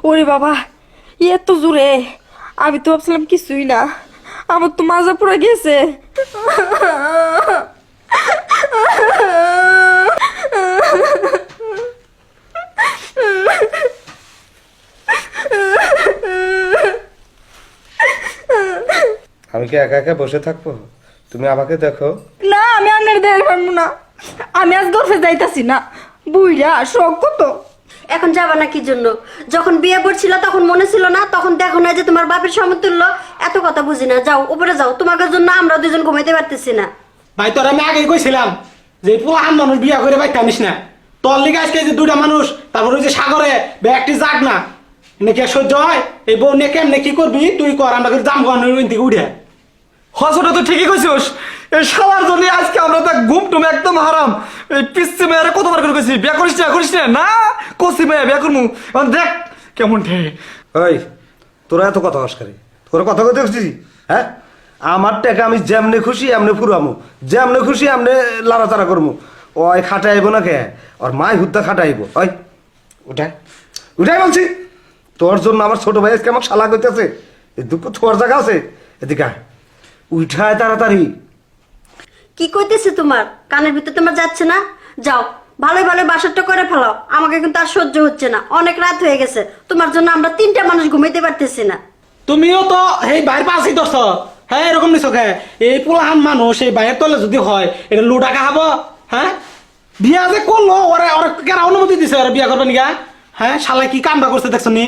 ওরে বাবা, এত জোরে! আমি তো ভাবছিলাম কিছুই না, আমার তো মাজা পুরো গেছে। আমি কি একা একা বসে থাকবো? তুমি আমাকে দেখো। না, আমি আপনার দেখতে পারবো না। আমি আজ গর্ভে যাইতাছি না, বুইরা শখ কত। এখন যাবা না কি জন্য? যখন বিয়ে করছিল তখন মনে ছিল না? তখন দেখো না যে তোমার বাপের সমতুল্য? এত কথা বুঝি না, যাও উপরে যাও। তোমার জন্য আমরা দুজন ঘুমাইতে পারতেছি না। ভাই তোর আমি আগেই কইছিলাম যে পোলাহান মানুষ বিয়া করে বাইতে আনিস না। তোর লিগে আজকে যে দুইটা মানুষ, তারপর ওই যে সাগরে একটি যাক না নাকি সহ্য হয়? এই বউ নিয়ে কেমনে কি করবি তুই কর, আমরা জাম দিকে উঠে। হসটা তো ঠিকই কইছিস। এই শালার জন্য আজকে আমরা তো ঘুম টুম একদম হারাম। এই পিসি মেয়েরা কতবার করে কইছি বিয়া করিস না না, কষি মেয়ে বিয়া করমু। এখন দেখ কেমন ঠে। ওই তোরা এত কথা হসকারি, তোরা কথা কইতে হচ্ছিস? হ্যাঁ, আমার টাকা আমি যেমনে খুশি এমনি ফুরামু, যেমনে খুশি এমনি লাড়াচাড়া করমু। ওই খাটাইব না কে? ওর মাই হুদ্দা খাটাইব। ওই উঠাই উঠাই বলছি। তোর জন্য আমার ছোট ভাই আজকে আমার শালা কইতেছে। এই দুঃখ তোর জায়গা আছে, এদিকে আয়। উঠায় তাড়াতাড়ি। কি কইতেছে তোমার কানের ভিতর? তোমার যাচ্ছে না? যাও ভালো ভালো বাসরটা করে ফেলাও। আমাকে কিন্তু আর সহ্য হচ্ছে না, অনেক রাত হয়ে গেছে। তোমার জন্য আমরা তিনটা মানুষ ঘুমাইতে পারতেছি না। তুমিও তো এই বাইর পাশেই ধরছ। হ্যাঁ এরকম নিছ কে? এই পোলাহান মানুষ এই বাইরের তলে যদি হয় এটা লুটা খাবো? হ্যাঁ, বিয়া যে করলো ওরা ওরা কেন অনুমতি দিছে ওরা বিয়া করবে নিকা? হ্যাঁ, শালা কি কামটা করছে দেখছো নি?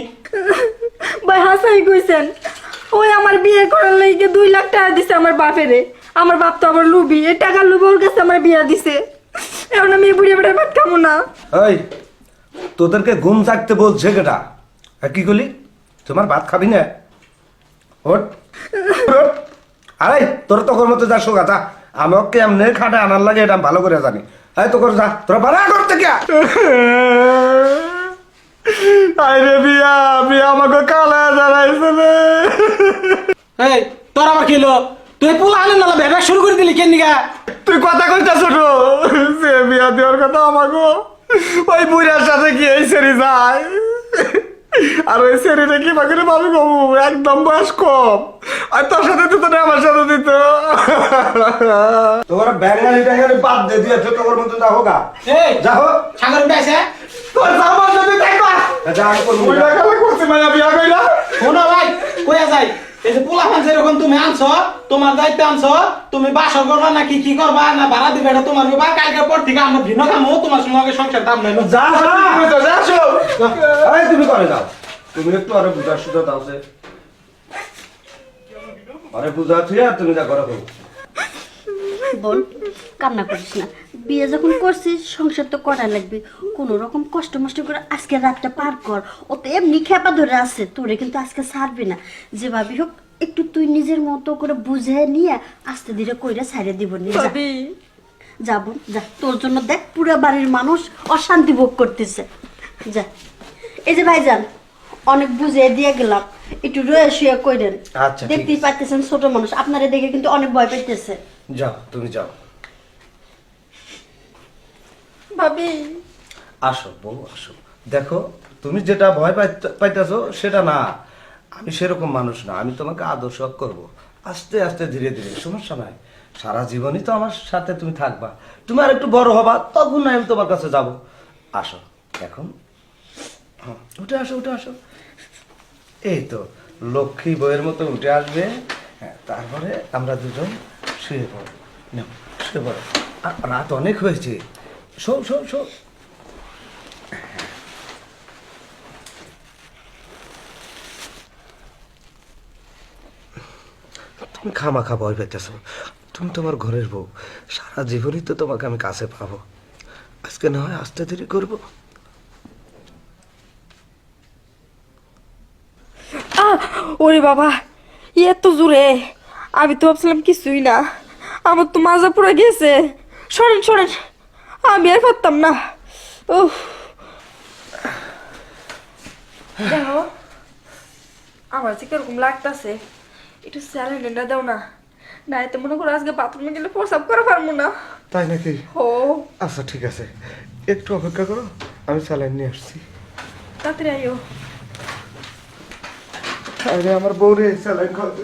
ভাই হাসাই কইছেন, ওই আমার বিয়ে করার লাগে 2 লাখ টাকা দিছে আমার বাপেরে। আমার বাপ তো আমার লুবি, এই টাকার লুবি ওর কাছে আমার বিয়া দিছে। এখন আমি বুড়িয়ে বেড়ে ভাত খাবো না। ওই তোদেরকে ঘুম থাকতে বলছে কেটা? কি করলি? তোমার ভাত খাবি না? ওট ওট। আরে তোর তখন মতো যা শোকাতা, আমাকে এমনি খাটে আনার লাগে এটা আমি ভালো করে জানি। এই তো করে যা, তোরা বাড়া করতে কে? আরে বিয়া বিয়া আমাকে কালা জানাইছে রে। এই তোর আবার কি হলো? তুই পোলাহানের নালা ভেবে শুরু করে দিলি কেন নিকা? তুই কথা কইতা ছোট, সে বিয়া দেওয়ার কথা আমাকে ওই বুড়ার সাথে কি এই সেরি যায়। আর ওই সেরিটা কি বাকি ভাবি বাবু একদম বয়স কম, আর তোর সাথে দিত না আমার সাথে দিত। তোরা ব্যাঙ্গালি ট্যাঙ্গালি বাদ দে দিয়েছে, তোর মতো যা হোক। এই যা হোক। সাগর উঠে তোর জামার যদি দেখবা যা আমি করবো। বুড়া কালা করছে মায়া বিয়া কইরা। শোনো ভাই, কইয়া যাই এই যে পোলাহান যেরকম তুমি আনছো, তোমার দায়িত্ব আনছো, তুমি বাসর করবা নাকি কি করবা না ভাড়া দিবে এটা তোমার ব্যাপার। কালকের পর থেকে আমরা ভিন্ন কামো তোমার সঙ্গে সংসার দাম নাই। যা যা। যা আসো। আরে তুমি করে যাও, তুমি একটু আরে বুঝার সুযোগ দাও সে। আরে বুঝা থিয়া তুমি যা করো। বোন কান্না করিস না, বিয়ে যখন করছিস সংসার তো করা লাগবে। কোনো রকম কষ্ট মষ্ট করে আজকে রাতটা পার কর। ও তো এমনি খেপা ধরে আছে, তোরে কিন্তু আজকে ছাড়বি না। যে ভাবি হোক একটু তুই নিজের মতো করে বুঝে নিয়ে আস্তে ধীরে কইরা ছাড়িয়ে দিব। যাবো যা, তোর জন্য দেখ পুরো বাড়ির মানুষ অশান্তি ভোগ করতেছে। যা, এই যে ভাইজান অনেক বুঝিয়ে দিয়ে গেলাম, একটু রয়ে শুয়ে কইরেন। আচ্ছা, ঠিক দেখতেই আছে। পাইতেছেন ছোট মানুষ, আপনারা দেখে কিন্তু অনেক ভয় পাইতেছে। যাও তুমি যাও। ভাবি আসো বউ আসো। দেখো তুমি যেটা ভয় পাইতেছো সেটা না, আমি সেরকম মানুষ না। আমি তোমাকে আদর্শ করব আস্তে আস্তে ধীরে ধীরে, সমস্যা নাই। সারা জীবনই তো আমার সাথে তুমি থাকবা। তুমি আর একটু বড় হবা, তখন আমি তোমার কাছে যাব। আসো এখন, উঠে আসো উঠে আসো। এই তো লক্ষ্মী বইয়ের মতো উঠে আসবে। হ্যাঁ, তারপরে আমরা দুজন শুয়ে পড়ো। নাও শুয়ে পড়ো, রাত অনেক হয়েছে। Show show show. তুমি খামাখা ভয় পেতেছো। তুমি তোমার ঘরের বউ, সারা জীবনই তো তোমাকে আমি কাছে পাবো। আজকে না হয় আস্তে ধীরে করবো। ওরে বাবা, এত জোরে! আমি তো ভাবছিলাম কিছুই না, আমার তো মাজা পুরো গেছে। সরেন সরেন, আমি আর পারতাম না। উফ, দেখো আমার যে কিরকম লাগতেছে, একটু স্যালাইনটা দাও না, না এতে মনে করো আজকে বাথরুমে গেলে প্রসাব করে পারবো না। তাই নাকি? ও আচ্ছা ঠিক আছে, একটু অপেক্ষা করো, আমি স্যালাইন নিয়ে আসছি। তাড়াতাড়ি আইও। আরে আমার বউ রে স্যালাইন খাওয়াতে